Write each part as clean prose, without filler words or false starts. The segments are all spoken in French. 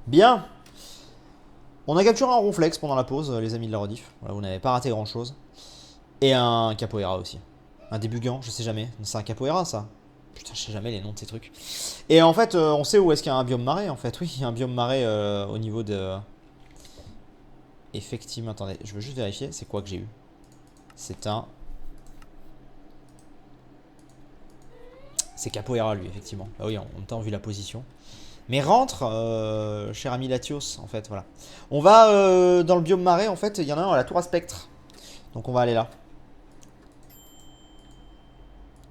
Bien. On a capturé un ronflex pendant la pause, les amis de la rediff. Voilà, vous n'avez pas raté grand chose. Et un capoeira aussi. Un débugant, je sais jamais. C'est un capoeira ça. Putain, je sais jamais les noms de ces trucs. Et en fait, on sait où est-ce qu'il y a un biome marais en fait. Oui, il y a un biome marais au niveau de. Effectivement, attendez, je veux juste vérifier. C'est quoi que j'ai eu? C'est un. C'est capoeira lui, effectivement. Bah oui, en même temps, vu la position. Mais rentre, cher ami Latios, en fait, voilà. On va dans le biome marais, en fait, il y en a un à la tour à spectre. Donc on va aller là.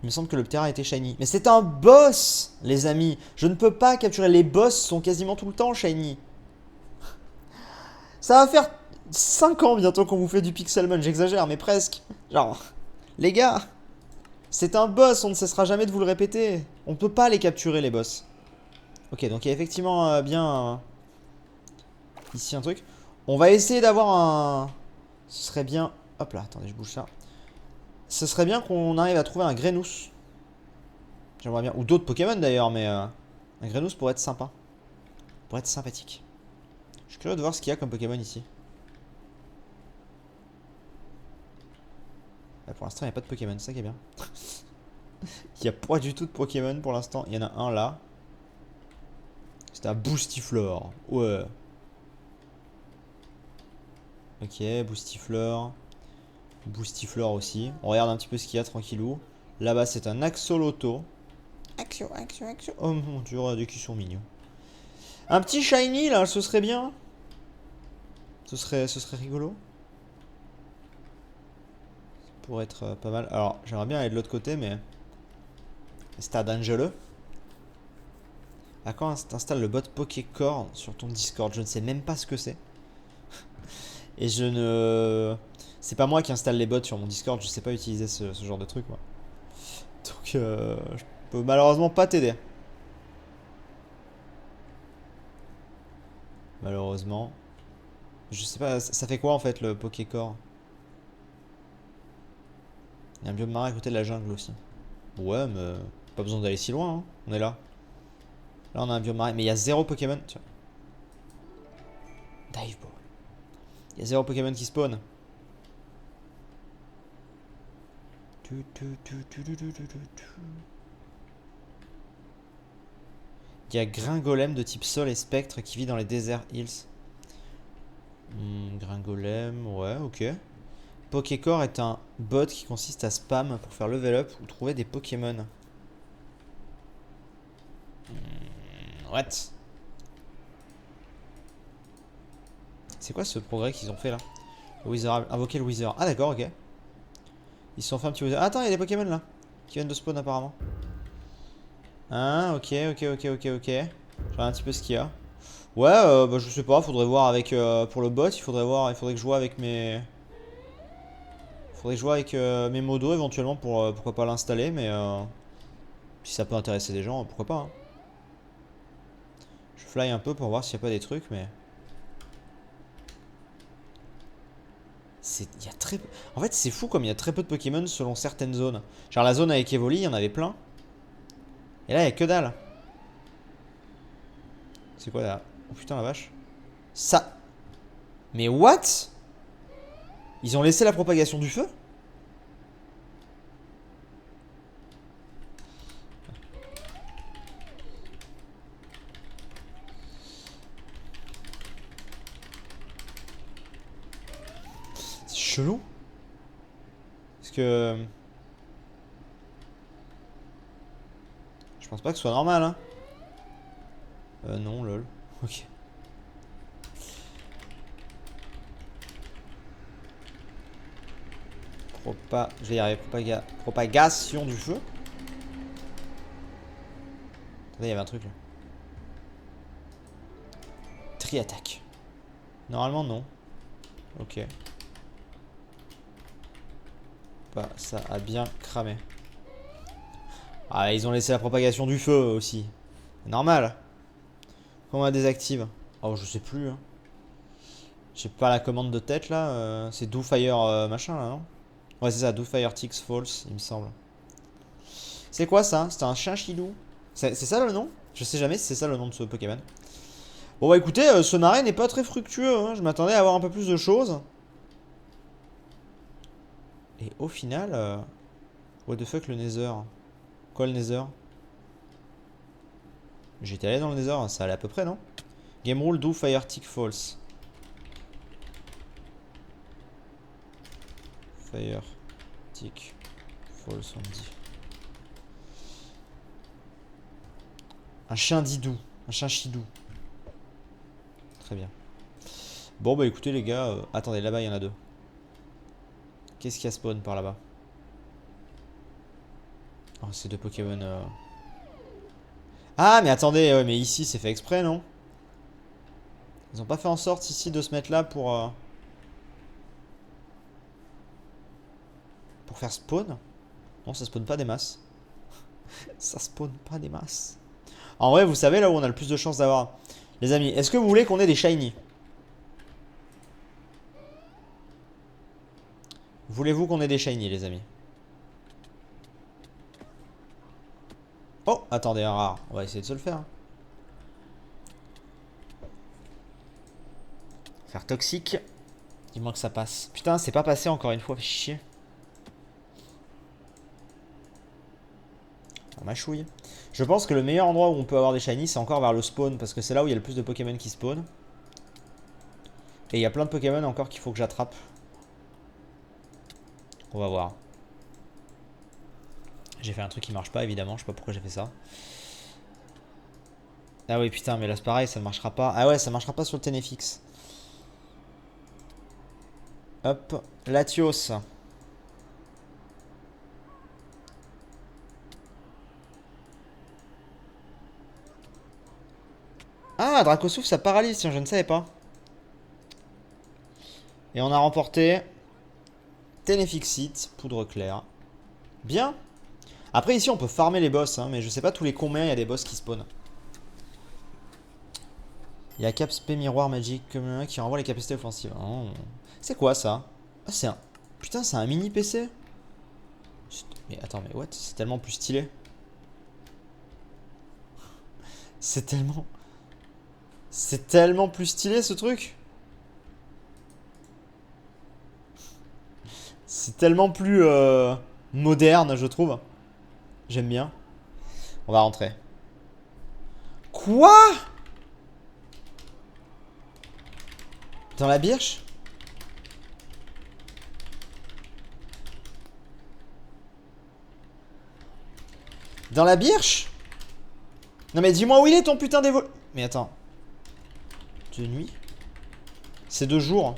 Il me semble que le terrain était shiny. Mais c'est un boss, les amis. Je ne peux pas capturer. Les boss sont quasiment tout le temps shiny. Ça va faire 5 ans bientôt qu'on vous fait du Pixelmon. J'exagère, mais presque. Genre, les gars, c'est un boss. On ne cessera jamais de vous le répéter. On ne peut pas les capturer, les boss. Ok, donc il y a effectivement bien ici un truc. On va essayer d'avoir un... Ce serait bien... Hop là, attendez, je bouge ça. Ce serait bien qu'on arrive à trouver un Grenos. J'aimerais bien. Ou d'autres Pokémon d'ailleurs, mais un Grenos pourrait être sympa. Pourrait être sympathique. Je suis curieux de voir ce qu'il y a comme Pokémon ici. Là, pour l'instant, il n'y a pas de Pokémon, c'est ça qui est bien. Il n'y a pas du tout de Pokémon pour l'instant. Il y en a un là. C'est un Boostiflore. Ouais. Ok, Boostiflore. Boostiflore aussi. On regarde un petit peu ce qu'il y a tranquillou. Là-bas, c'est un Axolotl. Action, action, action. Oh mon dieu, regardez qui sont mignons. Un petit shiny là, ce serait bien. Ce serait rigolo. Ça pourrait être pas mal. Alors, j'aimerais bien aller de l'autre côté, mais c'est dangereux. À quand t'installes le bot Pokécore sur ton Discord? Je ne sais même pas ce que c'est. Et je ne. C'est pas moi qui installe les bots sur mon Discord, je sais pas utiliser ce genre de truc, moi. Donc, je peux malheureusement pas t'aider. Malheureusement. Je sais pas, ça fait quoi en fait le Pokécore? Il y a un biome marin à côté de la jungle aussi. Ouais, mais pas besoin d'aller si loin, hein. On est là. Là, on a un biome marin, mais il y a zéro Pokémon. Tiens. Dive Ball. Il y a zéro Pokémon qui spawn. Il y a Gringolem de type sol et spectre qui vit dans les Desert Hills. Gringolem, ouais, ok. Pokécore est un bot qui consiste à spam pour faire level up ou trouver des Pokémon. What? C'est quoi ce progrès qu'ils ont fait là? Le Wither, invoquer le Wither. Ah d'accord, ok. Ils se sont fait un petit Wither. Ah, attends, il y a des Pokémon là. Qui viennent de spawn apparemment. Ah, ok, ok, ok, ok, ok. Je regarde un petit peu ce qu'il y a. Ouais, bah je sais pas, faudrait voir avec... pour le bot, il faudrait que je joue avec mes... Faudrait que je joue avec mes modos éventuellement pour pourquoi pas l'installer, mais si ça peut intéresser des gens, pourquoi pas, hein. Je fly un peu pour voir s'il n'y a pas des trucs, mais... Il y a très peu... En fait, c'est fou comme il y a très peu de Pokémon selon certaines zones. Genre la zone avec Evoli, il y en avait plein. Et là, il y a que dalle. C'est quoi là? Oh putain la vache. Ça... Mais what? Ils ont laissé la propagation du feu? C'est chelou. Parce que... Je pense pas que ce soit normal, hein. Non, lol. Ok. Je vais y arriver. Propagation du feu. Attendez, il y avait un truc là. Tri-attaque. Normalement, non. Ok. Bah, ça a bien cramé. Ah, ils ont laissé la propagation du feu aussi. Normal. Comment on la désactive? Oh, je sais plus, hein. J'ai pas la commande de tête là. C'est Do Fire machin là, non? Ouais, c'est ça, Do Fire Ticks False, il me semble. C'est quoi ça? C'était un chien chilou? C'est ça le nom? Je sais jamais si c'est ça le nom de ce Pokémon. Bon bah écoutez, ce marais n'est pas très fructueux, hein. Je m'attendais à avoir un peu plus de choses. Et au final... What the fuck le Nether? Quoi le Nether? J'étais allé dans le Nether, ça allait à peu près, non? Game rule do fire tick false. Fire tick false on dit. Un chien didou. Un chien chidou. Très bien. Bon bah écoutez les gars, attendez, là-bas il y en a deux. Qu'est-ce qu'il y a spawn par là-bas? Oh, c'est deux Pokémon. Ah mais attendez, ouais, mais ici c'est fait exprès non? Ils ont pas fait en sorte ici de se mettre là pour faire spawn? Non, ça spawn pas des masses. Ça spawn pas des masses. En vrai, vous savez là où on a le plus de chances d'avoir. Les amis, est-ce que vous voulez qu'on ait des shiny? Voulez-vous qu'on ait des shiny, les amis? Oh, attendez, un rare. On va essayer de se le faire. Faire toxique. Il manque que ça passe. Putain, c'est pas passé encore une fois, fait chier. On mâchouille. Je pense que le meilleur endroit où on peut avoir des shiny, c'est encore vers le spawn. Parce que c'est là où il y a le plus de Pokémon qui spawn. Et il y a plein de Pokémon encore qu'il faut que j'attrape. On va voir. J'ai fait un truc qui marche pas, évidemment. Je sais pas pourquoi j'ai fait ça. Ah oui, putain, mais là c'est pareil, ça ne marchera pas. Ah ouais, ça marchera pas sur le Ténéfix. Hop, Latios. Ah, Dracosouffle, ça paralyse, tiens, je ne savais pas. Et on a remporté Ténéfixite, poudre claire. Bien. Après, ici, on peut farmer les boss, hein, mais je sais pas tous les combien il y a des boss qui spawnent. Il y a Capspé Miroir Magic qui renvoie les capacités offensives. Oh. C'est quoi ça? Ah, c'est un... Putain, c'est un mini PC? Mais attends, mais what? C'est tellement plus stylé. C'est tellement... C'est tellement plus stylé ce truc. C'est tellement plus moderne, je trouve. J'aime bien. On va rentrer. Quoi? Dans la birche? Dans la birche? Non mais dis-moi où il est ton putain d'évo... Mais attends. De nuit? C'est de jour.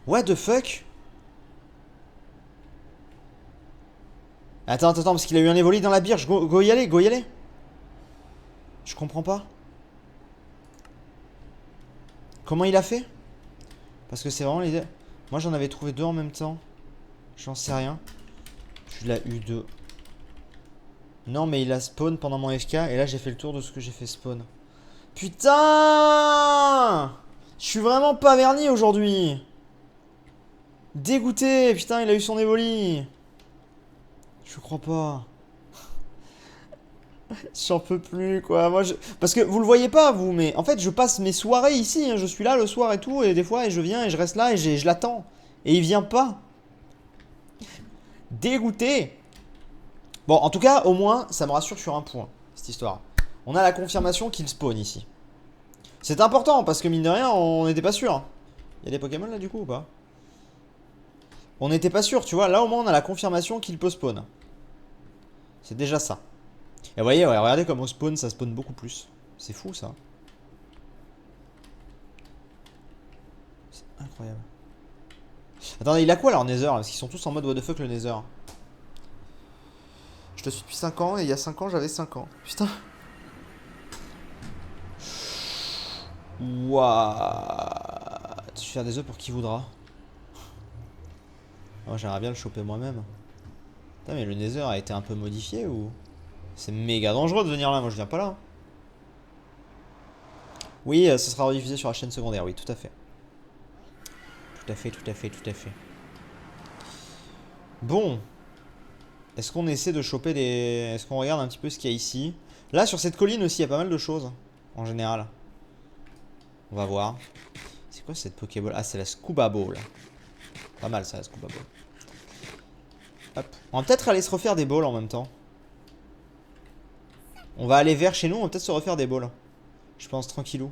What the fuck? Attends, parce qu'il a eu un évoli dans la birche. Go y aller, go y aller. Je comprends pas. Comment il a fait? Parce que c'est vraiment l'idée. Moi j'en avais trouvé deux en même temps. J'en sais rien. Tu l'as eu deux. Non mais il a spawn pendant mon FK. Et là j'ai fait le tour de ce que j'ai fait spawn. Putain! Je suis vraiment pas verni aujourd'hui. Dégoûté. Putain, il a eu son évoli. Je crois pas. J'en peux plus quoi. Moi, parce que vous le voyez pas vous, mais en fait je passe mes soirées ici, hein. Je suis là le soir et tout, et des fois et je viens et je reste là et je l'attends. Et il vient pas. Dégoûté. Bon, en tout cas, au moins, ça me rassure sur un point, cette histoire. On a la confirmation qu'il spawn ici. C'est important parce que mine de rien, on n'était pas sûr. Il y a des Pokémon là du coup ou pas? On n'était pas sûr, tu vois. Là au moins on a la confirmation qu'il peut spawn. C'est déjà ça. Et vous voyez, ouais, regardez comme au spawn, ça spawn beaucoup plus. C'est fou ça. C'est incroyable. Attendez, il a quoi alors Nether? Parce qu'ils sont tous en mode what the fuck le Nether. Je te suis depuis 5 ans et il y a 5 ans j'avais 5 ans. Putain. Waouh. Tu fais faire des œufs pour qui voudra. Oh, j'aimerais bien le choper moi-même. Putain, mais le Nether a été un peu modifié ou... C'est méga dangereux de venir là, moi je viens pas là. Oui, ce sera rediffusé sur la chaîne secondaire, oui, tout à fait. Tout à fait, tout à fait, tout à fait. Bon. Est-ce qu'on essaie de choper des... Est-ce qu'on regarde un petit peu ce qu'il y a ici? Là, sur cette colline aussi, il y a pas mal de choses, en général. On va voir. C'est quoi cette Pokéball? Ah, c'est la Scuba Ball. Pas mal ça, la Scuba Ball. Hop. On va peut-être aller se refaire des balls en même temps. On va aller vers chez nous, on va peut-être se refaire des balls. Je pense tranquillou.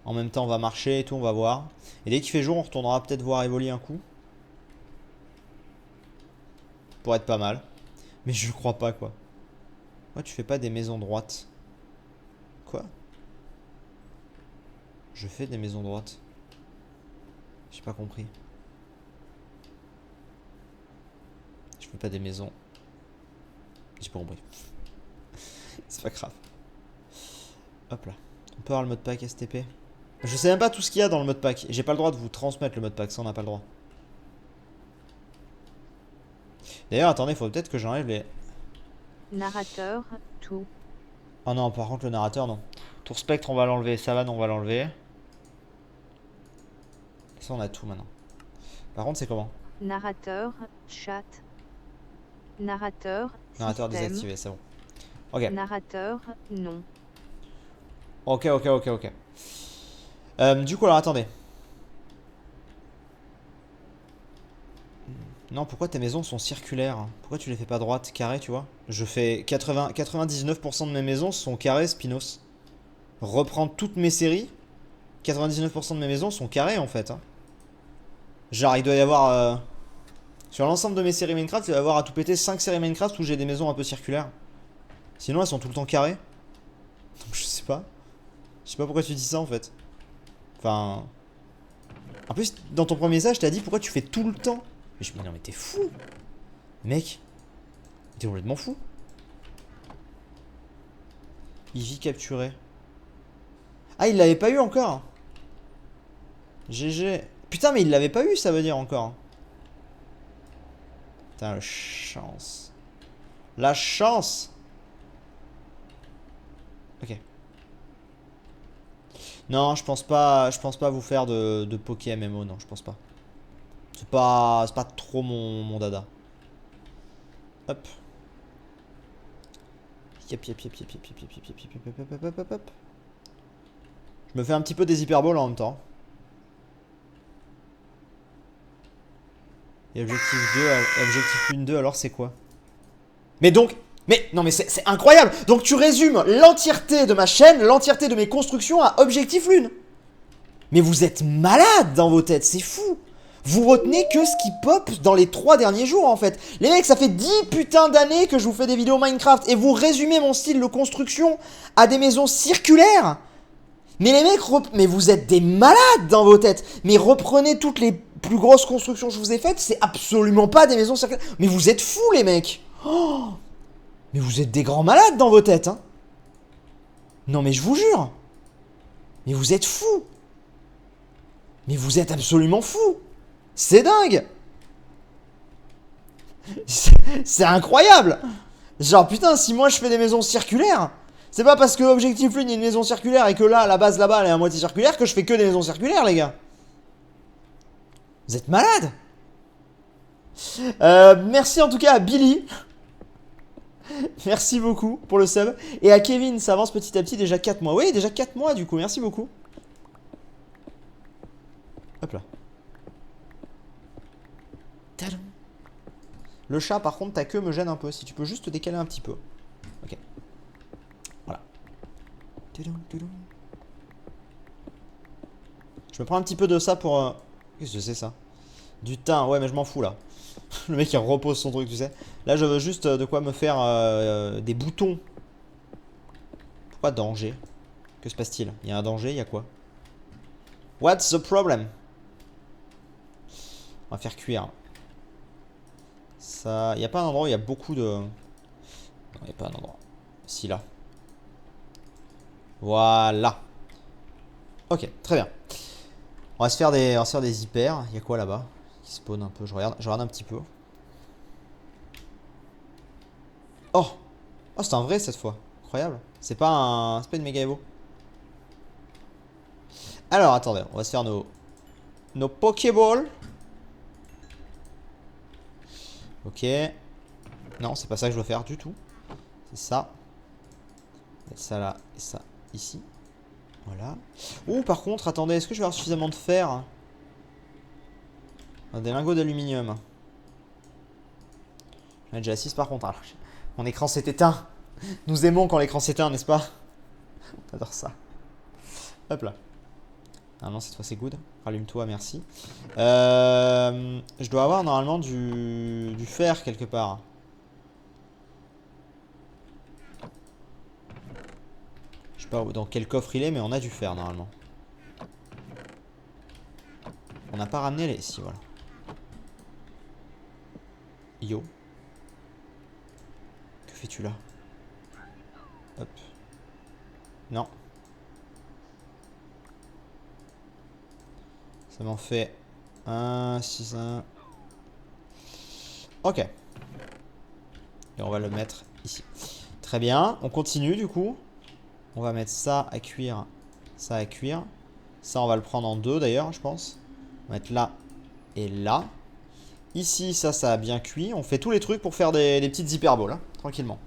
En même temps, on va marcher et tout, on va voir. Et dès qu'il fait jour, on retournera peut-être voir Evoli un coup. Pour être pas mal. Mais je crois pas, quoi. Moi, tu fais pas des maisons droites. Quoi? Je fais des maisons droites. J'ai pas compris. Je fais pas des maisons. J'ai pas compris. C'est pas grave. Hop là. On peut avoir le mode pack STP. Je sais même pas tout ce qu'il y a dans le mode pack. J'ai pas le droit de vous transmettre le mode pack. Ça, on n'a pas le droit. D'ailleurs, attendez, il faut peut-être que j'enlève les... Narrateur, tout. Oh non, par contre, le narrateur, non. Tour spectre, on va l'enlever. Savane, on va l'enlever. Ça, on a tout maintenant. Par contre, c'est comment? Narrateur, chat. Narrateur, Narrateur système. désactivé, c'est bon. Ok. Narrateur, non. Ok. Du coup, alors attendez. Non, pourquoi tes maisons sont circulaires? Pourquoi tu les fais pas droites, carrées, tu vois? Je fais 99% de mes maisons sont carrées, Spinos. Reprends toutes mes séries. 99% de mes maisons sont carrées en fait. Hein. Genre, il doit y avoir. Sur l'ensemble de mes séries Minecraft, il doit y avoir à tout péter 5 séries Minecraft où j'ai des maisons un peu circulaires. Sinon, elles sont tout le temps carrées. Donc, je sais pas. Je sais pas pourquoi tu dis ça en fait. Enfin. En plus, dans ton premier message, t'as dit pourquoi tu fais tout le temps. Mais je me dis, non, mais t'es fou. Mec. T'es complètement fou. Ivy capturé. Ah, il l'avait pas eu encore. GG. Putain, mais il l'avait pas eu, ça veut dire encore. Putain, la chance. La chance. Ok. Non, je pense pas vous faire de Poké MMO, non, je pense pas. C'est pas trop mon dada. Hop. Yep. Je me fais un petit peu des hyperboles en même temps. Et objectif 1, 2, alors c'est quoi? Mais donc, non mais c'est incroyable. Donc tu résumes l'entièreté de ma chaîne, l'entièreté de mes constructions à objectif lune. Mais vous êtes malade dans vos têtes, c'est fou. Vous retenez que ce qui pop dans les 3 derniers jours en fait. Les mecs, ça fait 10 putains d'années que je vous fais des vidéos Minecraft et vous résumez mon style de construction à des maisons circulaires. Mais les mecs, mais vous êtes des malades dans vos têtes. Mais reprenez toutes les plus grosses constructions que je vous ai faites, c'est absolument pas des maisons circulaires. Mais vous êtes fous les mecs. Oh, mais vous êtes des grands malades dans vos têtes, hein. Non mais je vous jure. Mais vous êtes fous. Mais vous êtes absolument fous. C'est dingue. C'est incroyable. Genre putain, si moi je fais des maisons circulaires, c'est pas parce que Objectif Lune il y a une maison circulaire et que là, la base là-bas elle est à moitié circulaire que je fais que des maisons circulaires les gars. Vous êtes malades. Merci en tout cas à Billy. Merci beaucoup pour le sub. Et à Kevin, ça avance petit à petit, déjà 4 mois. Oui, déjà 4 mois du coup, merci beaucoup. Hop là. Tadam. Le chat, par contre, ta queue me gêne un peu. Si tu peux juste te décaler un petit peu. Ok. Voilà. Je me prends un petit peu de ça pour... Qu'est-ce que c'est ça? Du thym, ouais, mais je m'en fous là. Le mec il repose son truc, tu sais. Là, je veux juste de quoi me faire des boutons. Pourquoi danger? Que se passe-t-il? Il y a un danger, il y a quoi? What's the problem? On va faire cuire. Ça... Il n'y a pas un endroit où il y a beaucoup de... Non, il n'y a pas un endroit. Si, là. Voilà. Ok, très bien. On va se faire des hyper. Il y a quoi là-bas? Qui spawn un peu. Je regarde un petit peu. Oh! Oh, c'est un vrai cette fois. Incroyable. C'est pas une méga Evo. Alors, attendez. On va se faire nos Pokéballs. Ok. Non, c'est pas ça que je dois faire du tout. C'est ça. Et ça là. Et ça ici. Voilà. Oh, par contre, attendez, est-ce que je vais avoir suffisamment de fer? Des lingots d'aluminium. J'en ai déjà 6 par contre. Alors, mon écran s'est éteint. Nous aimons quand l'écran s'éteint, n'est-ce pas? On adore ça. Hop là. Ah non, cette fois c'est good. Rallume-toi, merci. Je dois avoir normalement du fer quelque part. Je sais pas dans quel coffre il est, mais on a du fer normalement. On n'a pas ramené les... Si, voilà. Yo. Que fais-tu là? Hop. Non. Ça m'en fait 1, 6, 1. Ok. Et on va le mettre ici. Très bien. On continue du coup. On va mettre ça à cuire. Ça à cuire. Ça, on va le prendre en deux d'ailleurs, je pense. On va mettre là et là. Ici, ça a bien cuit. On fait tous les trucs pour faire des petites hyperboles, hein, tranquillement.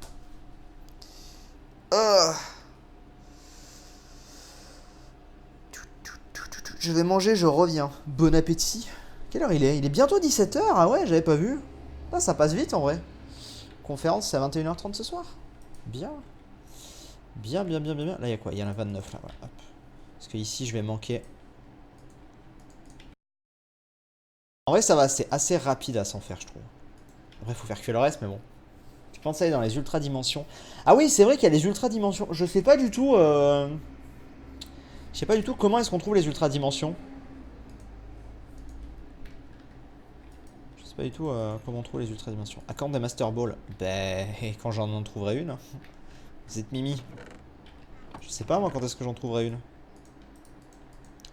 Je vais manger, je reviens. Bon appétit. Quelle heure il est? Il est bientôt 17h. Ah ouais, j'avais pas vu. Ah, ça passe vite en vrai. Conférence, c'est à 21h30 ce soir. Bien. Bien. Là, il y a quoi? Il y en a 29 là. Voilà. Hop. Parce que ici, je vais manquer. En vrai, ça va, c'est assez rapide à s'en faire, je trouve. Après, il faut faire cuire le reste, mais bon. Je pense aller dans les ultra dimensions. Ah oui, c'est vrai qu'il y a les ultra dimensions. Je sais pas du tout. Je sais pas du tout comment est-ce qu'on trouve les ultra dimensions. Je sais pas du tout comment on trouve les ultra dimensions. À quand des Master Ball? Ben, quand j'en en trouverai une. Vous êtes Mimi. Je sais pas moi quand est-ce que j'en trouverai une.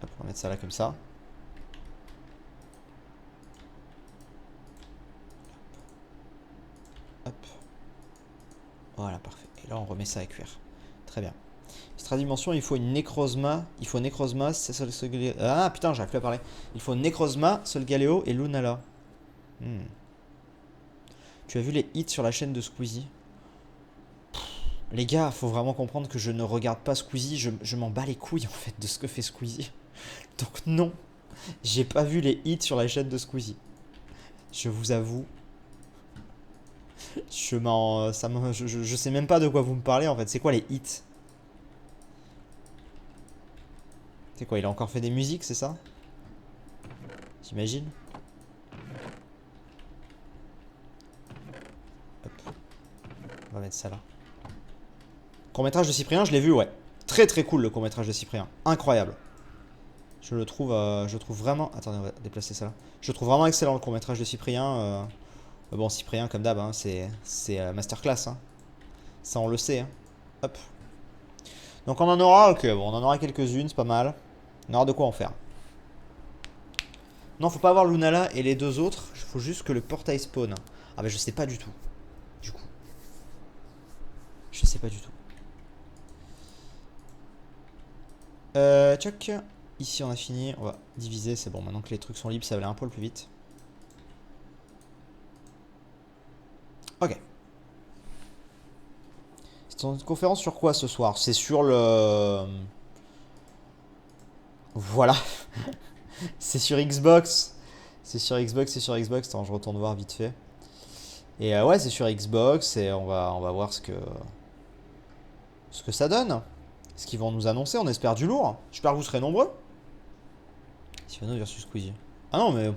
Hop, on va mettre ça là comme ça. Hop. Voilà, parfait. Et là, on remet ça à cuire. Très bien. Extra dimension, il faut une Necrozma. Il faut Necrozma, ah putain, j'arrive plus à parler. Il faut Necrozma, Solgaleo et Lunala. Tu as vu les hits sur la chaîne de Squeezie? Les gars, faut vraiment comprendre que je ne regarde pas Squeezie. Je m'en bats les couilles en fait de ce que fait Squeezie. Donc non, j'ai pas vu les hits sur la chaîne de Squeezie. Je vous avoue. Je sais même pas de quoi vous me parlez en fait. C'est quoi les hits? C'est quoi, il a encore fait des musiques, c'est ça? J'imagine. Hop. On va mettre ça là. Court-métrage de Cyprien, je l'ai vu, ouais. Très très cool le court-métrage de Cyprien. Incroyable. Je le trouve vraiment... Attendez, on va déplacer ça là. Je le trouve vraiment excellent le court-métrage de Cyprien. Bon, Cyprien, comme d'hab, hein, c'est masterclass. Hein. Ça, on le sait. Hein. Hop. Donc on en aura, ok, bon, on en aura quelques-unes, c'est pas mal. On aura de quoi en faire. Non, faut pas avoir Lunala et les deux autres. Il faut juste que le portail spawn. Ah bah je sais pas du tout. Du coup. Je sais pas du tout. Tchoc. Ici on a fini. On va diviser, c'est bon. Maintenant que les trucs sont libres, ça va aller un peu plus vite. Ok. C'est une conférence sur quoi ce soir? C'est sur le... Voilà. C'est sur Xbox. C'est sur Xbox. Attends, je retourne voir vite fait. Et ouais, c'est sur Xbox et on va voir ce que ça donne. Ce qu'ils vont nous annoncer, on espère du lourd. J'espère que vous serez nombreux. Sylvano versus Squeezie. Ah non, mais...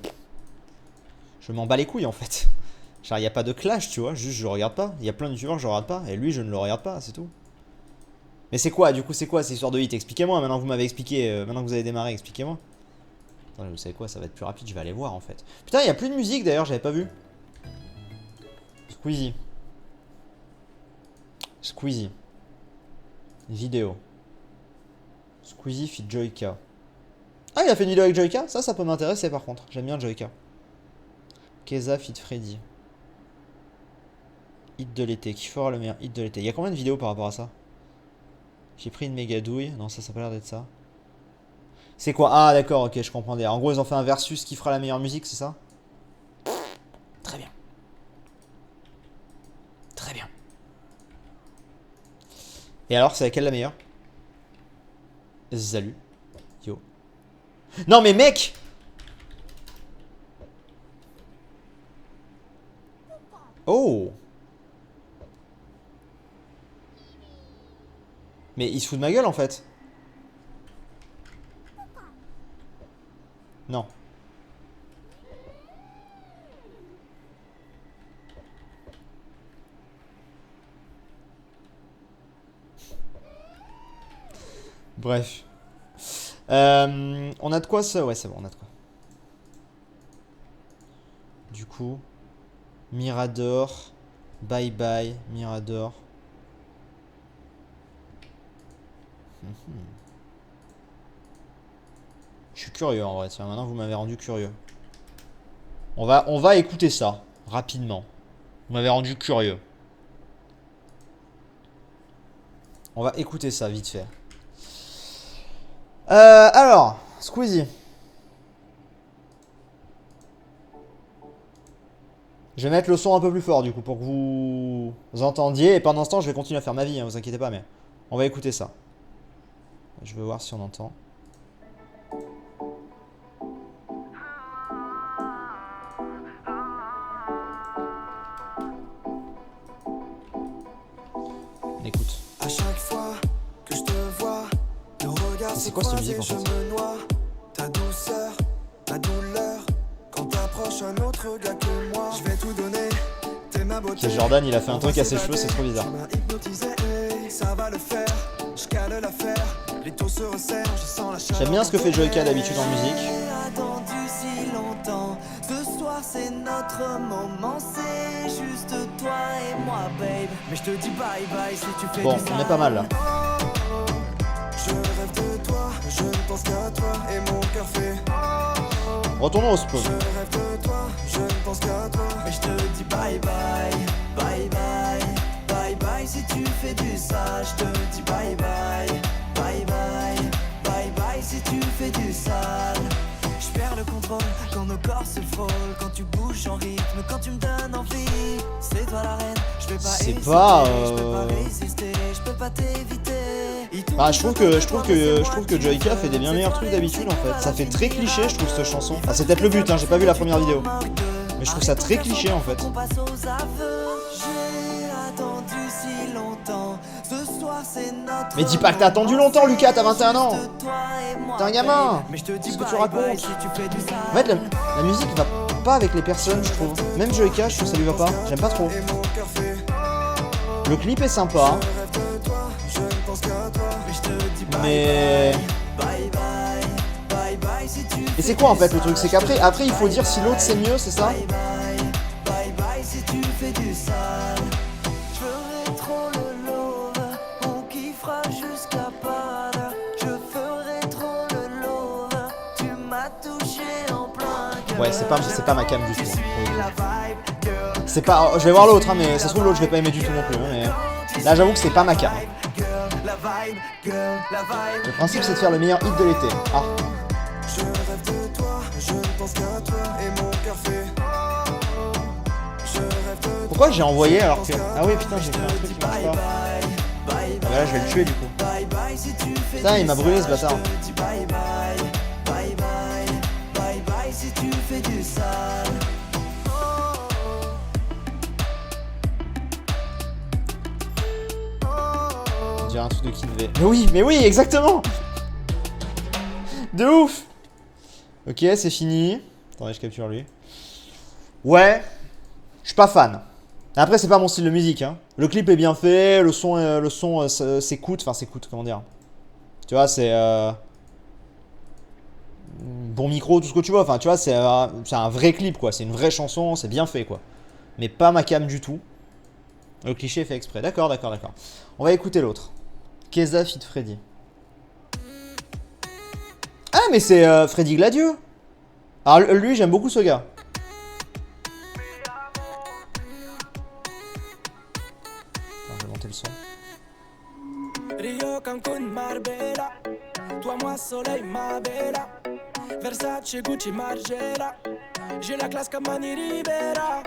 Je m'en bats les couilles en fait. Genre, il n'y a pas de clash, tu vois. Juste, je regarde pas. Il y a plein de youtubeurs que je regarde pas. Et lui, je ne le regarde pas, c'est tout. Mais c'est quoi, du coup, c'est quoi ces histoires de hit? Expliquez-moi. Maintenant que vous m'avez expliqué, maintenant que vous avez démarré, expliquez-moi. Attendez, vous savez quoi? Ça va être plus rapide, je vais aller voir en fait. Putain, il n'y a plus de musique d'ailleurs, j'avais pas vu. Squeezie. Squeezie. Vidéo. Squeezie fit Joyka. Ah, il a fait une vidéo avec Joyka? Ça peut m'intéresser par contre. J'aime bien Joyka. Keza fit Freddy. Hit de l'été. Qui fera le meilleur hit de l'été? Il y a combien de vidéos par rapport à ça? J'ai pris une méga douille. Non, ça a pas l'air d'être ça. C'est quoi? Ah, d'accord, ok, je comprends. En gros, ils ont fait un versus qui fera la meilleure musique, c'est ça? Très bien. Très bien. Et alors, c'est laquelle la meilleure? Salut. Yo. Non mais mec! Oh! Mais il se fout de ma gueule en fait. Non. Bref. On a de quoi ça? Ouais, c'est bon, on a de quoi. Du coup, Mirador. Bye bye, Mirador. Je suis curieux en vrai, tiens, maintenant vous m'avez rendu curieux. On va écouter ça, rapidement. Vous m'avez rendu curieux. On va écouter ça, vite fait. Alors, Squeezie. Je vais mettre le son un peu plus fort du coup pour que vous entendiez. Et pendant ce temps, je vais continuer à faire ma vie, hein, vous inquiétez pas, mais on va écouter ça. Je veux voir si on entend. On écoute. À chaque fois que je te vois, nos regards C'est quoi cette musique en fait? je me noie. Ta douceur, ta douleur, quand t'approches un autre gars que moi, je vais tout donner. T'es ma beauté. Ok, Jordan, il a fait un truc à ses cheveux, c'est trop bizarre. Tu m'as hypnotisé, ça va le faire. Je cale l'affaire, les taux se resserrent, je sens la chaleur. J'aime bien ce que fait Joyka d'habitude en musique. J'ai attendu si longtemps. Ce soir c'est notre moment, c'est juste toi et moi, babe. Mais je te dis bye bye si tu fais Bon, du on est pas mal là. Je rêve de toi, je ne pense qu'à toi et mon cœur fait. Retournons au spawn. Je rêve de toi, je ne pense qu'à toi. Mais je te dis bye bye, bye bye, bye bye si tu fais du sale. Je te dis bye bye, bye bye, bye bye si tu fais du sale. Je perds le contrôle quand nos corps se frôlent, quand tu bouges en rythme, quand tu me donnes envie. C'est toi la reine, je vais pas C'est hésiter, pas, je peux pas résister, je peux pas t'éviter. Ah, je trouve que Joyka fait des bien meilleurs trucs d'habitude en fait. Ça fait très cliché, je trouve, cette chanson. Enfin, c'est peut-être le but, hein, j'ai pas vu la première vidéo. Mais je trouve ça très cliché en fait. On passe aux aveux. J'ai attendu si longtemps. Ce soir c'est notre. Mais dis pas que t'as attendu longtemps, Lucas, t'as 21 ans. T'es T'es un gamin. Mais je te dis Qu'est-ce que tu bye racontes? bye si tu fais du sale. En fait, la musique va pas avec les personnes, je trouve. Même Joyka, je trouve que ça lui va pas. J'aime pas trop. Et mon cœur fait. Le clip est sympa, Je rêve de toi, je ne pense qu'à toi. Mais je te dis bye mais... bye bye, bye bye si tu. Et c'est quoi en fait le truc? C'est qu'après il faut dire si l'autre c'est mieux, c'est ça? Bye bye, bye bye si tu fais du sale. Je ferai trop le love, on kiffera jusqu'à pas d'heure. Je ferai trop le love, tu m'as touché en plein cœur. Ouais, c'est pas ma cam du tout. Tu suis la vibe, girl, C'est pas... Je vais voir l'autre, hein, mais ça se trouve l'autre je vais pas aimer du tout non plus. Hein, mais... Là j'avoue que c'est pas ma cam. girl, la vibe, girl, la vibe. Le principe c'est de faire le meilleur hit de l'été. Ah. Je rêve de toi, je ne pense qu'à toi et mon cœur fait. Je rêve de toi. Pourquoi j'ai envoyé alors que... Ah oui putain, j'ai fait un truc qui marche pas. Ah Bye bah là je vais le tuer du coup. bye bye si tu fais. Putain, il m'a brûlé ce bâtard. Je te dis bye bye, bye bye, bye bye si tu fais du sale. On dirait un truc de Kinvey. Mais oui, exactement. De ouf. Ok, c'est fini. Attendez, je capture lui. Ouais, je suis pas fan. Après, c'est pas mon style de musique. Hein. Le clip est bien fait, le son s'écoute. Enfin, s'écoute, comment dire. Tu vois, c'est... bon micro, tout ce que tu vois. Enfin, tu vois, c'est un vrai clip, quoi. C'est une vraie chanson, c'est bien fait, quoi. Mais pas ma cam du tout. Le cliché est fait exprès. D'accord. On va écouter l'autre. Keza feat Freddy. Ah, mais c'est Freddy Gladieux. Alors, lui, j'aime beaucoup ce gars. Attends, je vais monter le son. Rio, Cancun, Marbella. Toi, moi, soleil, ma bella. Versace, Gucci, Margiela. J'ai la classe comme Manny Rivera.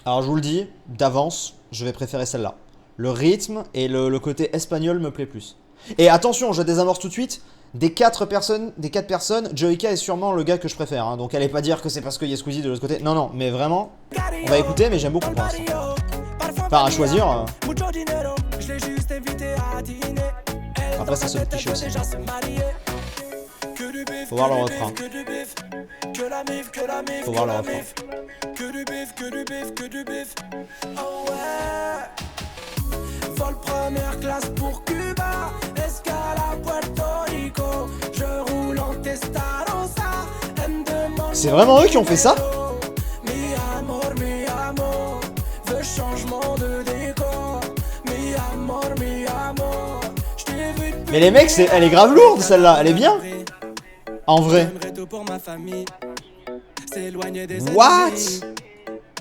Alors, je vous le dis, d'avance, je vais préférer celle-là. Le rythme et le côté espagnol me plaît plus. Et attention, je désamorce tout de suite. Des 4 personnes, Joyka est sûrement le gars que je préfère. Hein, donc allez pas dire que c'est parce qu'il y a Squeezie de l'autre côté. Non, non, mais vraiment, on va écouter, mais j'aime beaucoup pour l'instant. Enfin, à choisir. Après, ça se cliché aussi. Faut voir le refrain. Faut voir le refrain. Vol première classe pour Cuba, escale à Puerto Rico, je roule en Testarossa, elle me demande. C'est vraiment eux qui ont fait ça? Mi amor, veux changement de décor. Mi amor, je t'ai vu depuis. Mais les mecs, elle est grave lourde celle-là, elle est bien. En vrai. J'aimerais tout pour ma famille, s'éloigner des What? ennemis,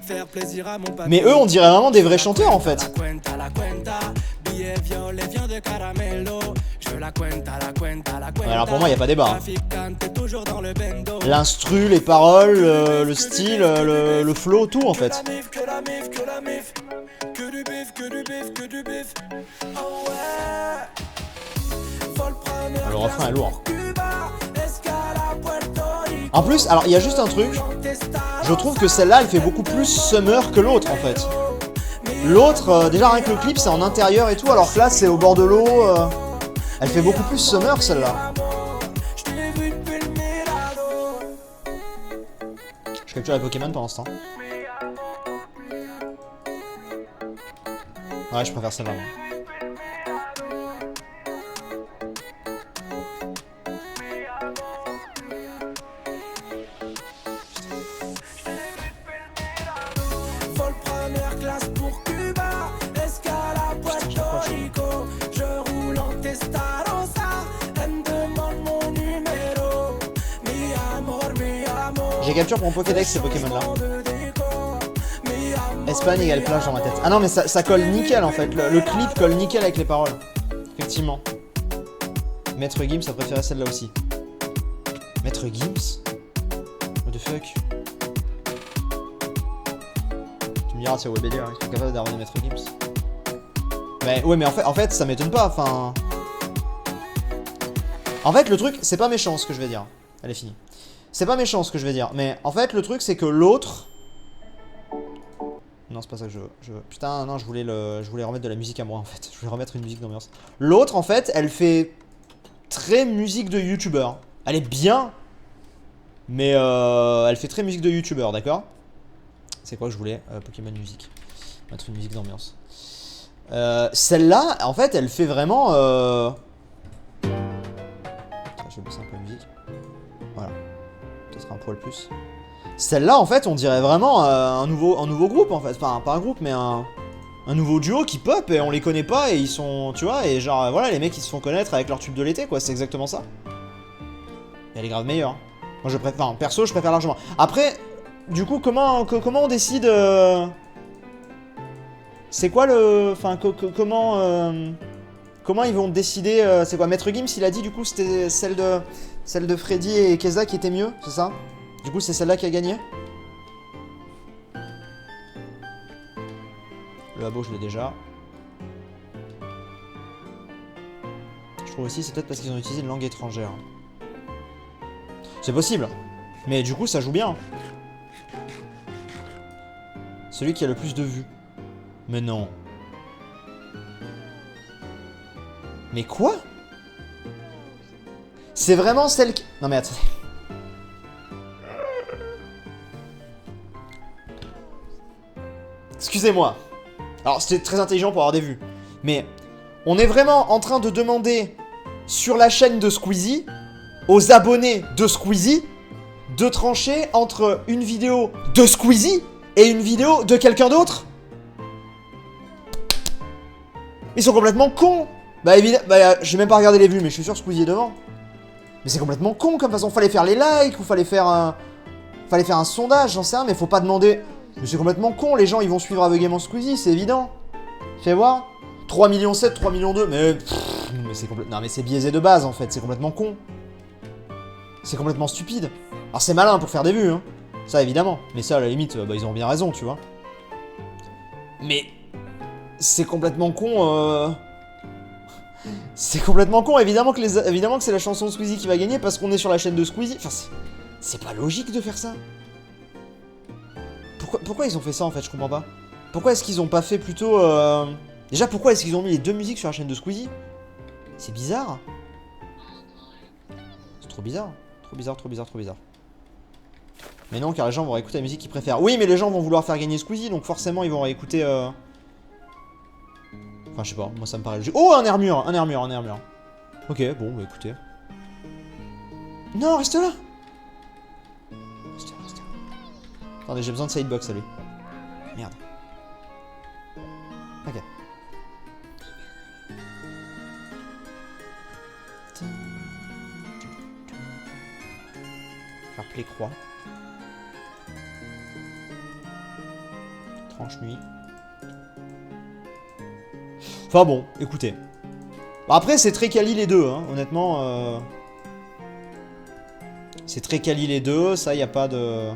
faire plaisir à mon papy. Mais eux, on dirait vraiment des vrais chanteurs en fait. La cuenta, billet violet, viande de caramelo. Je la cuenta, la cuenta. Ouais, alors pour moi, y a pas débat. Hein. Traficante, toujours dans le bendo. L'instru, les paroles, le style, le flow, tout en fait. Que la mif, que la mif. Que du bif, que du bif, que du bif. Oh ouais. Vol première Le refrain est lourd. Cuba, escale à Puerto Rico. En plus, alors il y a juste un truc. Je trouve que celle-là, elle fait beaucoup plus summer que l'autre en fait. L'autre, déjà rien que le clip, c'est en intérieur et tout, alors que là, c'est au bord de l'eau. Elle fait beaucoup plus summer celle-là. Je capture les Pokémon pendant ce temps. Ouais, je préfère celle-là. Moi. Vol première classe pour Cuba, escale à Puerto Rico, je roule en Testarossa, elle me demande mon numéro. Mi amor, J'ai capture pour mon Pokédex ces Pokémon-là. Espagne égale plage dans ma tête. Ah non, mais ça colle nickel en fait. Le clip colle nickel avec les paroles. Effectivement. Maître Gims a préféré celle-là aussi. Maître Gims? What the fuck? Tu me diras, c'est Webedia, ils sont capables d'arronner Maître Gims. Mais ouais, mais en fait ça m'étonne pas, enfin... En fait, le truc, c'est pas méchant ce que je vais dire. Elle est finie. C'est pas méchant ce que je vais dire, mais en fait, le truc, c'est que l'autre... Non, c'est pas ça que je veux. Putain, non, je voulais remettre de la musique à moi, en fait. Je voulais remettre une musique d'ambiance. L'autre, en fait, elle fait très musique de youtubeur. Elle est bien, mais elle fait très musique de youtubeur, d'accord? C'est quoi que je voulais? Pokémon musique. Mettre une musique d'ambiance. Celle-là, en fait, elle fait vraiment... Je vais baisser un peu la musique. Voilà. Peut-être un poil plus. Celle-là, en fait, on dirait vraiment un nouveau groupe, en fait. Enfin, pas un groupe, mais un nouveau duo qui pop, et on les connaît pas, et ils sont, tu vois, et genre, voilà, les mecs, ils se font connaître avec leur tube de l'été, quoi. C'est exactement ça. Et elle est grave meilleure. Moi, je préfère, enfin, perso, je préfère largement. Après, du coup, comment on décide... C'est quoi le... Enfin, comment ils vont décider... C'est quoi, Maître Gims, il a dit, du coup, c'était celle de Freddy et Keza qui était mieux, c'est ça? Du coup, c'est celle-là qui a gagné. Le abo, je l'ai déjà. Je trouve aussi, c'est peut-être parce qu'ils ont utilisé une langue étrangère. C'est possible. Mais du coup, ça joue bien. Celui qui a le plus de vues. Mais non. Mais quoi? C'est vraiment celle qui... Non mais attendez. Excusez-moi. Alors, c'était très intelligent pour avoir des vues. Mais on est vraiment en train de demander sur la chaîne de Squeezie aux abonnés de Squeezie de trancher entre une vidéo de Squeezie et une vidéo de quelqu'un d'autre. Ils sont complètement cons. Bah évidemment, j'ai même pas regardé les vues, mais je suis sûr que Squeezie est devant. Mais c'est complètement con comme façon. Fallait faire les likes ou fallait faire un sondage, j'en sais rien, mais faut pas demander... Mais c'est complètement con, les gens ils vont suivre aveuglément Squeezie, c'est évident. Fais voir. 3,7 millions, 3,2 millions, mais c'est complètement... Non mais c'est biaisé de base en fait, c'est complètement con. C'est complètement stupide. Alors c'est malin pour faire des vues, hein. Ça évidemment. Mais ça à la limite, ils ont bien raison, tu vois. Mais... c'est complètement con. C'est complètement con. Évidemment que c'est la chanson de Squeezie qui va gagner parce qu'on est sur la chaîne de Squeezie. Enfin, c'est pas logique de faire ça. Pourquoi ils ont fait ça en fait? Je comprends pas. Pourquoi est-ce qu'ils ont pas fait plutôt... Déjà, pourquoi est-ce qu'ils ont mis les deux musiques sur la chaîne de Squeezie? C'est bizarre. C'est trop bizarre. Trop bizarre, trop bizarre, trop bizarre. Mais non, car les gens vont écouter la musique qu'ils préfèrent. Oui, mais les gens vont vouloir faire gagner Squeezie, donc forcément ils vont réécouter... Enfin, je sais pas, moi ça me paraît logique. Oh, un air mûr, un air mûr, un air mûr. Ok, bon, bah écoutez. Non, reste là. Reste là, reste là. Attendez, j'ai besoin de sidebox à lui. Merde. Ok. Faire play croix. Tranche nuit. Enfin bon, écoutez. Bah après, c'est très quali les deux, hein. Honnêtement. C'est très quali les deux, ça, y a pas de...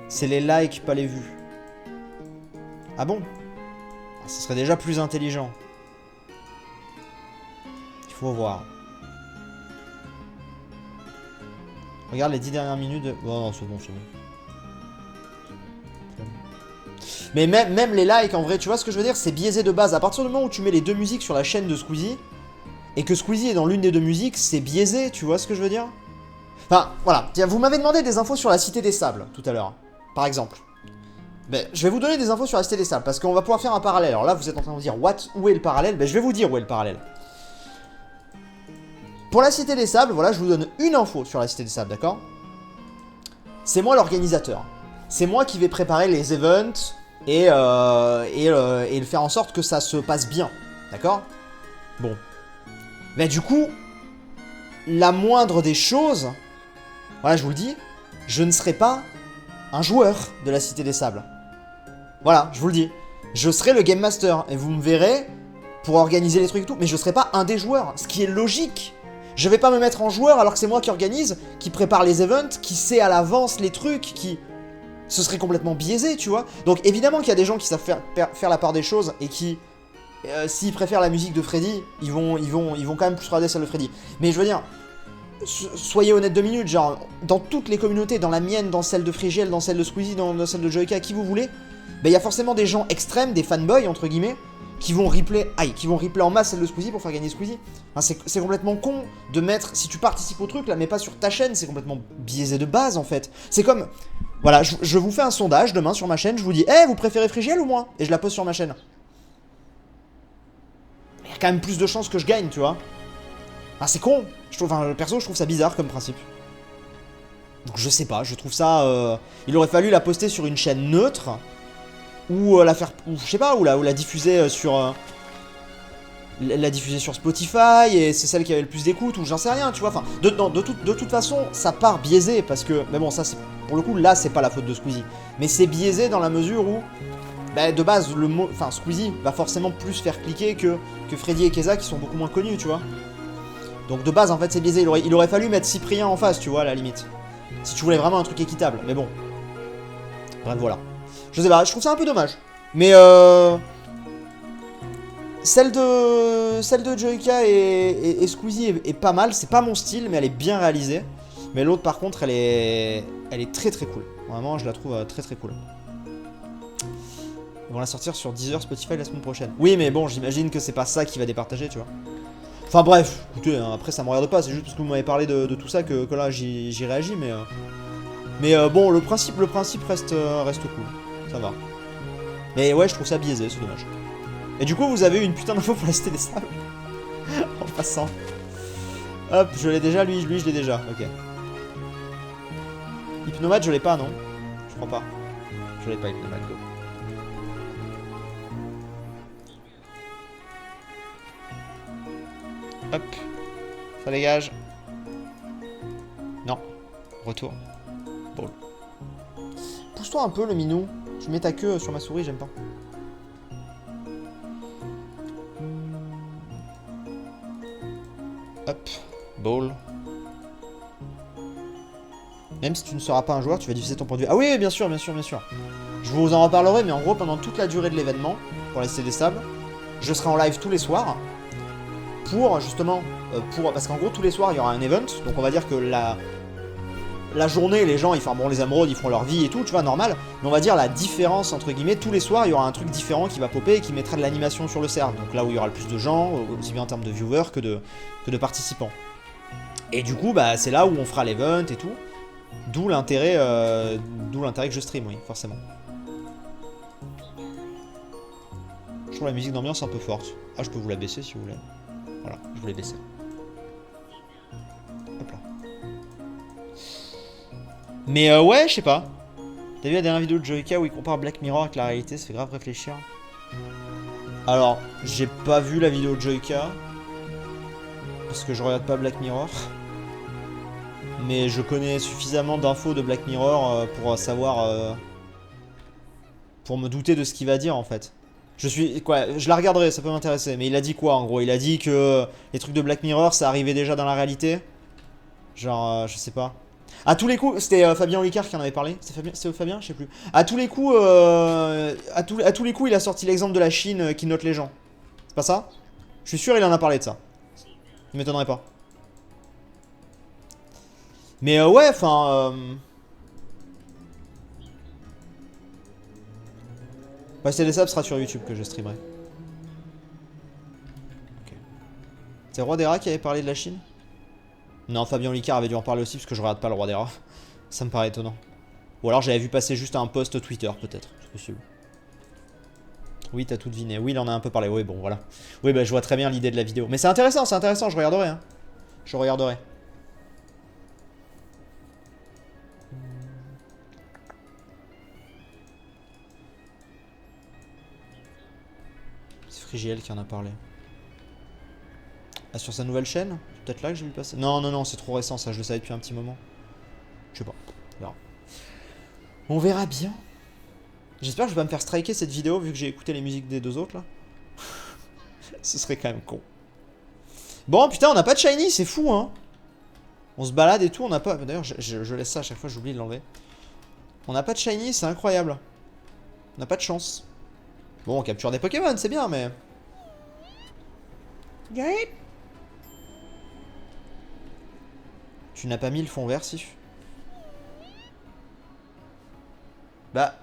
C'est les likes, pas les vues. Ah bon? Ah, ce serait déjà plus intelligent. Il faut voir. Regarde les 10 dernières minutes de... Oh non, c'est bon, c'est bon. Mais même les likes, en vrai, tu vois ce que je veux dire? C'est biaisé de base. À partir du moment où tu mets les deux musiques sur la chaîne de Squeezie, et que Squeezie est dans l'une des deux musiques, c'est biaisé, tu vois ce que je veux dire? Enfin, voilà. Tiens, vous m'avez demandé des infos sur la Cité des Sables, tout à l'heure. Par exemple. Ben, je vais vous donner des infos sur la Cité des Sables, parce qu'on va pouvoir faire un parallèle. Alors là, vous êtes en train de vous dire, what? Où est le parallèle? Ben, je vais vous dire où est le parallèle. Pour la Cité des Sables, voilà, je vous donne une info sur la Cité des Sables, d'accord? C'est moi l'organisateur. C'est moi qui vais préparer les events... Et faire en sorte que ça se passe bien. D'accord? Bon. Mais du coup, la moindre des choses, voilà, je vous le dis, je ne serai pas un joueur de la Cité des Sables. Voilà, je vous le dis. Je serai le Game Master, et vous me verrez pour organiser les trucs et tout, mais je ne serai pas un des joueurs, ce qui est logique. Je vais pas me mettre en joueur alors que c'est moi qui organise, qui prépare les events, qui sait à l'avance les trucs, qui... Ce serait complètement biaisé, tu vois. Donc évidemment qu'il y a des gens qui savent faire la part des choses et qui, s'ils préfèrent la musique de Freddy, ils vont quand même plus regarder celle de Freddy. Mais je veux dire, soyez honnête 2 minutes, genre, dans toutes les communautés, dans la mienne, dans celle de Frigiel, dans celle de Squeezie, dans celle de Joyka, qui vous voulez, ben il y a forcément des gens extrêmes, des fanboys, entre guillemets, qui vont replay en masse celle de Squeezie pour faire gagner Squeezie. Enfin, c'est complètement con de mettre, si tu participes au truc, là, mais pas sur ta chaîne, c'est complètement biaisé de base, en fait. C'est comme... Voilà, je vous fais un sondage demain sur ma chaîne, je vous dis, vous préférez Frigiel ou moi? Et je la pose sur ma chaîne. Il y a quand même plus de chances que je gagne, tu vois. Ah, c'est con. Perso, je trouve ça bizarre comme principe. Donc je sais pas, je trouve ça... il aurait fallu la poster sur une chaîne neutre, ou la faire... Ou, je sais pas, ou la diffuser sur... la diffuser sur Spotify, et c'est celle qui avait le plus d'écoute, ou j'en sais rien, tu vois. Enfin, de toute façon, ça part biaisé, parce que... Mais bon, ça, c'est... Pour le coup, là, c'est pas la faute de Squeezie. Mais c'est biaisé dans la mesure où, bah, de base, le mot... Enfin, Squeezie va forcément plus faire cliquer que Freddy et Keza, qui sont beaucoup moins connus, tu vois. Donc, de base, en fait, c'est biaisé. Il aurait fallu mettre Cyprien en face, tu vois, à la limite. Si tu voulais vraiment un truc équitable. Mais bon. Bref, voilà. Je sais pas, je trouve ça un peu dommage. Mais, Celle de Joyka et Squeezie est pas mal. C'est pas mon style, mais elle est bien réalisée. Mais l'autre, par contre, elle est très très cool. Vraiment, je la trouve très très cool. Ils vont la sortir sur Deezer, Spotify la semaine prochaine. Oui, mais bon, j'imagine que c'est pas ça qui va départager, tu vois. Enfin bref, écoutez, hein, après ça me regarde pas. C'est juste parce que vous m'avez parlé de tout ça que là j'y réagis, mais bon, le principe reste cool. Ça va. Mais ouais, je trouve ça biaisé, c'est dommage. Et du coup, vous avez eu une putain d'info pour la Cité des Sables. En passant. Hop, je l'ai déjà, lui je l'ai déjà, ok. Hypnomate, je l'ai pas, non? Je crois pas. Je l'ai pas, Hypnomate, go. Hop. Ça dégage. Non. Retour. Bon. Pousse-toi un peu, le minou. Tu mets ta queue sur ma souris, j'aime pas. Hop. Ball. Même si tu ne seras pas un joueur, tu vas diffuser ton point de vue. Ah oui, bien sûr, bien sûr, bien sûr. Je vous en reparlerai, mais en gros, pendant toute la durée de l'événement, pour la Cité des Sables. Je serai en live tous les soirs. Pour, justement, parce qu'en gros, tous les soirs, il y aura un event. Donc on va dire que la journée, les gens, ils feront les émeraudes, ils feront leur vie et tout, tu vois, normal. Mais on va dire la différence, entre guillemets, tous les soirs, il y aura un truc différent qui va popper et qui mettra de l'animation sur le serve. Donc là où il y aura le plus de gens, aussi bien en termes de viewers que de participants. Et du coup, bah, c'est là où on fera l'event et tout. D'où l'intérêt que je stream, oui, forcément. Je trouve la musique d'ambiance un peu forte. Ah, je peux vous la baisser si vous voulez. Voilà, je vous l'ai baissée. Hop là. Mais ouais, je sais pas. T'as vu la dernière vidéo de Joyka où il compare Black Mirror avec la réalité, ça fait grave réfléchir. Alors, j'ai pas vu la vidéo de Joyka. Parce que je regarde pas Black Mirror. Mais je connais suffisamment d'infos de Black Mirror pour savoir... pour me douter de ce qu'il va dire en fait. Je la regarderai, ça peut m'intéresser. Mais il a dit quoi en gros? Il a dit que les trucs de Black Mirror, ça arrivait déjà dans la réalité. Genre, je sais pas. À tous les coups, c'était Fabien Olicard qui en avait parlé. C'était Fabien, je sais plus. À tous les coups, à tous les coups, il a sorti l'exemple de la Chine qui note les gens. C'est pas ça? Je suis sûr, il en a parlé de ça. Il m'étonnerait pas. Mais ouais, enfin. Ouais, c'est les sables sera sur YouTube que je streamerai. Ok. C'est Roi des Rats qui avait parlé de la Chine? Non, Fabien Licard avait dû en parler aussi parce que je regarde pas le Roi des Rats. Ça me paraît étonnant. Ou alors j'avais vu passer juste un post Twitter, peut-être. C'est possible. Oui, t'as tout deviné. Oui, il en a un peu parlé. Oui, bon, voilà. Oui, bah je vois très bien l'idée de la vidéo. Mais c'est intéressant, je regarderai. Hein. Je regarderai. C'est Frigiel qui en a parlé. Ah, sur sa nouvelle chaîne? C'est peut-être là que j'ai vu passer. Non, non, non, c'est trop récent, ça, je le savais depuis un petit moment. Je sais pas. On verra. On verra bien. J'espère que je vais pas me faire striker cette vidéo vu que j'ai écouté les musiques des deux autres là. Ce serait quand même con. Bon, putain, on n'a pas de shiny, c'est fou, hein. On se balade et tout, on n'a pas. D'ailleurs, je laisse ça à chaque fois, j'oublie de l'enlever. On n'a pas de shiny, c'est incroyable. On n'a pas de chance. Bon, on capture des Pokémon, c'est bien, mais. Tu n'as pas mis le fond vert, Sif? Bah.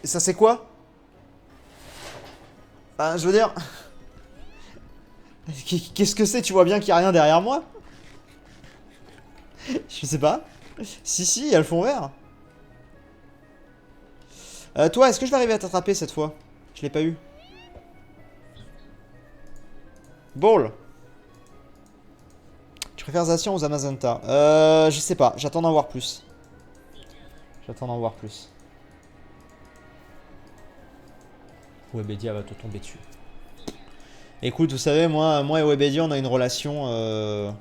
Ça c'est quoi? Enfin, je veux dire... Qu'est-ce que c'est? Tu vois bien qu'il n'y a rien derrière moi? Je sais pas. Si, si, il y a le fond vert. Toi, est-ce que je vais arriver à t'attraper cette fois? Je l'ai pas eu. Ball. Tu préfères Zacian ou Zamazenta? Je sais pas, j'attends d'en voir plus. J'attends d'en voir plus. Webedia va te tomber dessus. Écoute, vous savez, moi et Webedia, on a une relation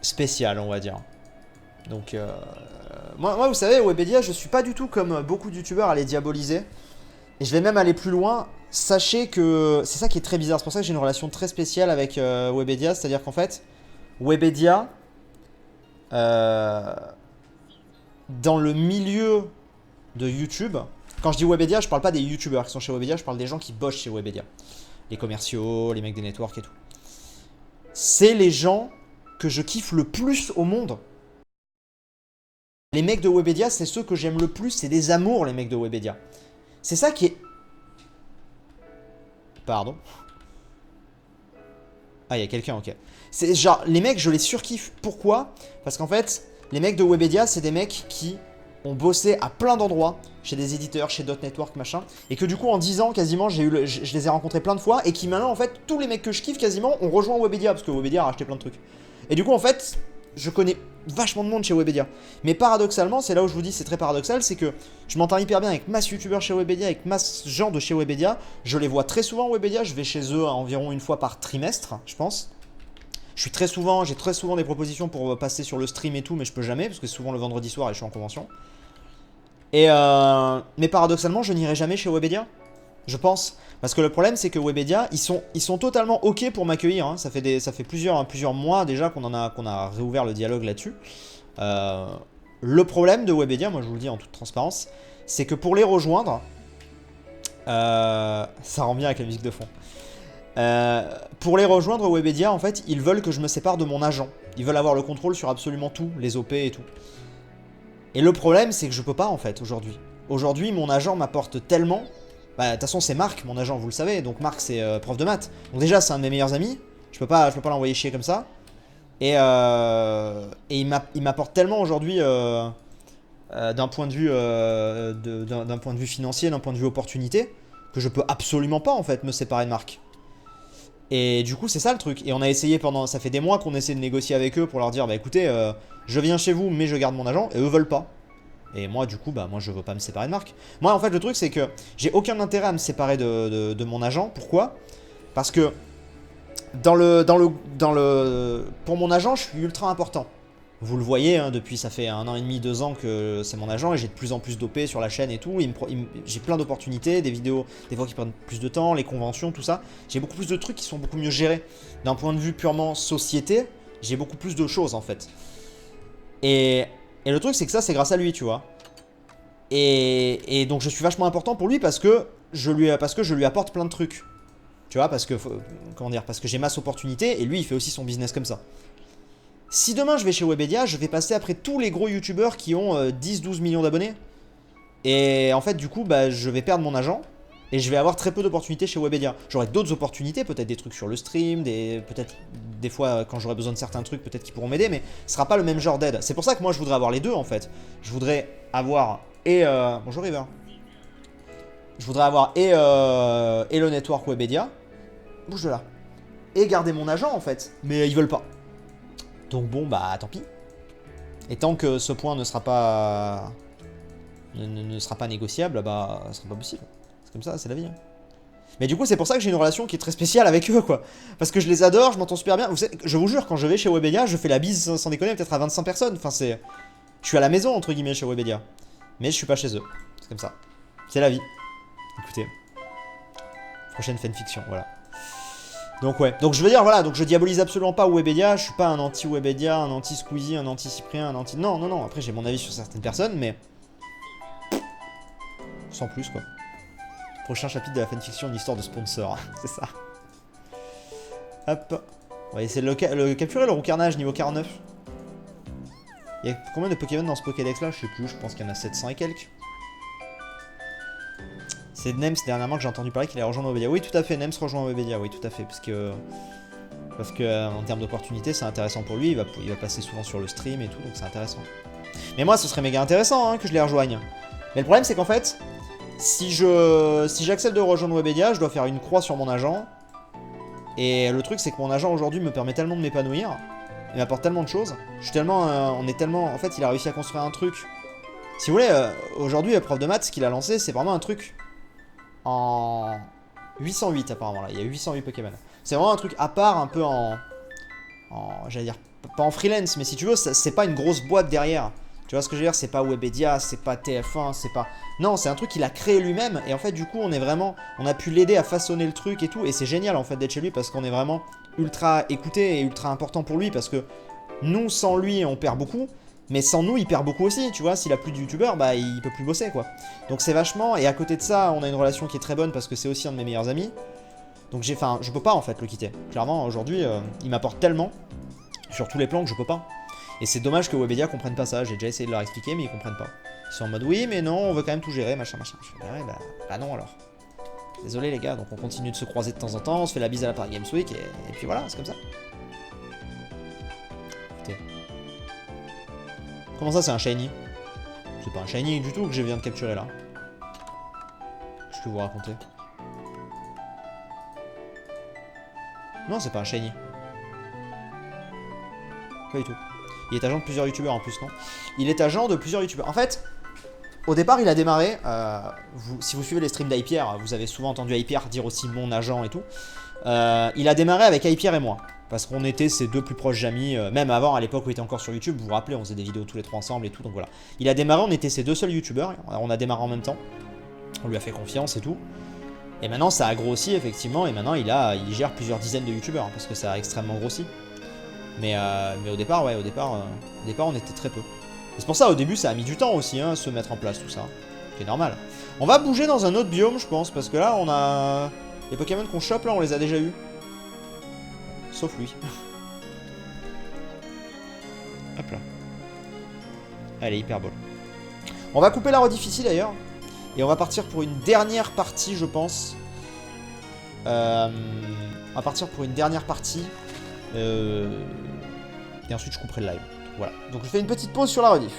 spéciale, on va dire. Donc, moi, vous savez, Webedia, je suis pas du tout comme beaucoup de youtubeurs à les diaboliser. Et je vais même aller plus loin. Sachez que c'est ça qui est très bizarre. C'est pour ça que j'ai une relation très spéciale avec Webedia. C'est-à-dire qu'en fait, Webedia, dans le milieu de YouTube, quand je dis Webedia, je parle pas des youtubeurs qui sont chez Webedia, je parle des gens qui bossent chez Webedia. Les commerciaux, les mecs des networks et tout. C'est les gens que je kiffe le plus au monde. Les mecs de Webedia, c'est ceux que j'aime le plus. C'est des amours, les mecs de Webedia. C'est ça qui est... Pardon. Ah, il y a quelqu'un, ok. C'est genre, les mecs, je les surkiffe. Pourquoi? Parce qu'en fait, les mecs de Webedia, c'est des mecs qui ont bossé à plein d'endroits, chez des éditeurs, chez .network, machin, et que du coup, en 10 ans, quasiment, je les ai rencontrés plein de fois, et qui maintenant, en fait, tous les mecs que je kiffe, quasiment, ont rejoint Webedia, parce que Webedia a racheté plein de trucs. Et du coup, en fait, je connais vachement de monde chez Webedia. Mais paradoxalement, c'est là où je vous dis c'est très paradoxal, c'est que je m'entends hyper bien avec masse youtubeurs chez Webedia, avec masse gens de chez Webedia. Je les vois très souvent Webedia, je vais chez eux environ une fois par trimestre, je pense. J'ai très souvent des propositions pour passer sur le stream et tout, mais je peux jamais, parce que c'est souvent le vendredi soir et je suis en convention. Et mais paradoxalement, je n'irai jamais chez Webedia, je pense. Parce que le problème, c'est que Webedia, ils sont totalement ok pour m'accueillir. Hein. Ça fait plusieurs mois déjà qu'on a réouvert le dialogue là-dessus. Le problème de Webedia, moi je vous le dis en toute transparence, c'est que pour les rejoindre, Ça rend bien avec la musique de fond. Pour les rejoindre Webedia, en fait, ils veulent que je me sépare de mon agent. Ils veulent avoir le contrôle sur absolument tout, les OP et tout. Et le problème, c'est que je peux pas, en fait, aujourd'hui. Aujourd'hui, mon agent m'apporte tellement... Bah, de toute façon, c'est Marc, mon agent, vous le savez. Donc Marc, c'est prof de maths. Donc déjà, c'est un de mes meilleurs amis. Je peux pas l'envoyer chier comme ça. Et il m'apporte tellement aujourd'hui... d'un point de vue financier, d'un point de vue opportunité, que je peux absolument pas en fait me séparer de Marc. Et du coup c'est ça le truc. Et on a essayé ça fait des mois qu'on essaie de négocier avec eux pour leur dire bah écoutez, je viens chez vous mais je garde mon agent, et eux veulent pas. Et moi du coup bah moi je veux pas me séparer de Marc. Moi en fait le truc c'est que j'ai aucun intérêt à me séparer de mon agent. Pourquoi? Parce que pour mon agent je suis ultra important. Vous le voyez, hein, depuis ça fait 1 an et demi, 2 ans que c'est mon agent et j'ai de plus en plus d'OP sur la chaîne et tout. J'ai plein d'opportunités, des vidéos, des fois qui prennent plus de temps, les conventions, tout ça. J'ai beaucoup plus de trucs qui sont beaucoup mieux gérés. D'un point de vue purement société, j'ai beaucoup plus de choses en fait. Et le truc c'est que ça c'est grâce à lui, tu vois. Et donc je suis vachement important pour lui parce que je lui apporte plein de trucs. Tu vois, parce que, parce que j'ai masse opportunités et lui il fait aussi son business comme ça. Si demain je vais chez Webedia, je vais passer après tous les gros youtubeurs qui ont 10-12 millions d'abonnés. Et en fait, du coup, bah, je vais perdre mon agent. Et je vais avoir très peu d'opportunités chez Webedia. J'aurai d'autres opportunités, peut-être des trucs sur le stream, peut-être des fois quand j'aurai besoin de certains trucs, peut-être qu'ils pourront m'aider, mais ce sera pas le même genre d'aide. C'est pour ça que moi je voudrais avoir les deux en fait. Je voudrais avoir bonjour River. Je voudrais avoir et le network Webedia. Bouge de là. Et garder mon agent en fait. Mais ils veulent pas. Donc bon, bah tant pis. Et tant que ce point ne sera pas négociable, bah ça sera pas possible. C'est comme ça, c'est la vie. Hein. Mais du coup, c'est pour ça que j'ai une relation qui est très spéciale avec eux, quoi. Parce que je les adore, je m'entends super bien. Vous savez, je vous jure, quand je vais chez Webedia, je fais la bise sans déconner, peut-être à 25 personnes. Enfin, je suis à la maison, entre guillemets, chez Webedia. Mais je suis pas chez eux. C'est comme ça. C'est la vie. Écoutez. Prochaine fanfiction, voilà. Donc ouais, donc je veux dire, voilà, donc je diabolise absolument pas Webedia, je suis pas un anti-Webedia, un anti-Squeezie, un anti-Cyprien, un anti... Non, non, non, après j'ai mon avis sur certaines personnes, mais... Sans plus, quoi. Prochain chapitre de la fanfiction, une histoire de sponsor, c'est ça. Hop. On va essayer de le capturer, le roucarnage, niveau 49. Il y a combien de Pokémon dans ce Pokédex là? Je sais plus, je pense qu'il y en a 700 et quelques. C'est Nems dernièrement que j'ai entendu parler qu'il allait rejoindre Webedia. Oui, tout à fait, Nems rejoint Webedia, oui, tout à fait. Parce que en termes d'opportunités, c'est intéressant pour lui. Il va passer souvent sur le stream et tout, donc c'est intéressant. Mais moi, ce serait méga intéressant hein, que je les rejoigne. Mais le problème, c'est qu'en fait, si j'accepte de rejoindre Webedia, je dois faire une croix sur mon agent. Et le truc, c'est que mon agent aujourd'hui me permet tellement de m'épanouir. Il m'apporte tellement de choses. Je suis tellement, on est tellement... En fait, il a réussi à construire un truc. Si vous voulez, aujourd'hui, le prof de maths, ce qu'il a lancé, c'est vraiment un truc... En 808 apparemment là, il y a 808 Pokémon. C'est vraiment un truc à part, un peu j'allais dire, pas en freelance, mais si tu veux, c'est pas une grosse boîte derrière. Tu vois ce que je veux dire? C'est pas Webedia, c'est pas TF1, c'est pas... Non, c'est un truc qu'il a créé lui-même, et en fait du coup on a pu l'aider à façonner le truc et tout, et c'est génial en fait d'être chez lui, parce qu'on est vraiment ultra écouté et ultra important pour lui, parce que nous, sans lui, on perd beaucoup. Mais sans nous, il perd beaucoup aussi, tu vois. S'il a plus de youtubeurs, bah il peut plus bosser, quoi. Donc c'est vachement... Et à côté de ça, on a une relation qui est très bonne parce que c'est aussi un de mes meilleurs amis. Donc je peux pas, en fait, le quitter. Clairement, aujourd'hui, il m'apporte tellement sur tous les plans que je peux pas. Et c'est dommage que Webedia comprenne pas ça. J'ai déjà essayé de leur expliquer, mais ils comprennent pas. Ils sont en mode, oui, mais non, on veut quand même tout gérer, machin, machin. Je fais, ouais, bah non, alors. Désolé, les gars. Donc on continue de se croiser de temps en temps, on se fait la bise à la Paris Games Week, et puis voilà, c'est comme ça. Écoutez. Comment ça, c'est un shiny? C'est pas un shiny du tout que je viens de capturer là. Je peux vous raconter. Non, c'est pas un shiny. Pas du tout. Il est agent de plusieurs youtubeurs en plus, non? Il est agent de plusieurs youtubeurs. En fait, au départ, il a démarré. Si vous suivez les streams d'Hypierre, vous avez souvent entendu Hypierre dire aussi mon agent et tout. Il a démarré avec Hypierre et moi. Parce qu'on était ses deux plus proches amis, même avant, à l'époque où il était encore sur YouTube, vous vous rappelez, on faisait des vidéos tous les trois ensemble et tout, donc voilà. Il a démarré, on était ses deux seuls youtubeurs, on a démarré en même temps, on lui a fait confiance et tout. Et maintenant ça a grossi effectivement, et maintenant il gère plusieurs dizaines de youtubeurs, hein, parce que ça a extrêmement grossi. Mais au départ, on était très peu. C'est pour ça au début ça a mis du temps aussi, hein, se mettre en place tout ça. qui est normal. On va bouger dans un autre biome, je pense, parce que là, on a... Les Pokémon qu'on chope, là, on les a déjà eus. Sauf lui. Hop là. Allez, Hyperball. On va couper la rediff ici, d'ailleurs. Et on va partir pour une dernière partie, je pense. On va partir pour une dernière partie. Et ensuite, je couperai le live. Voilà. Donc, je fais une petite pause sur la rediff.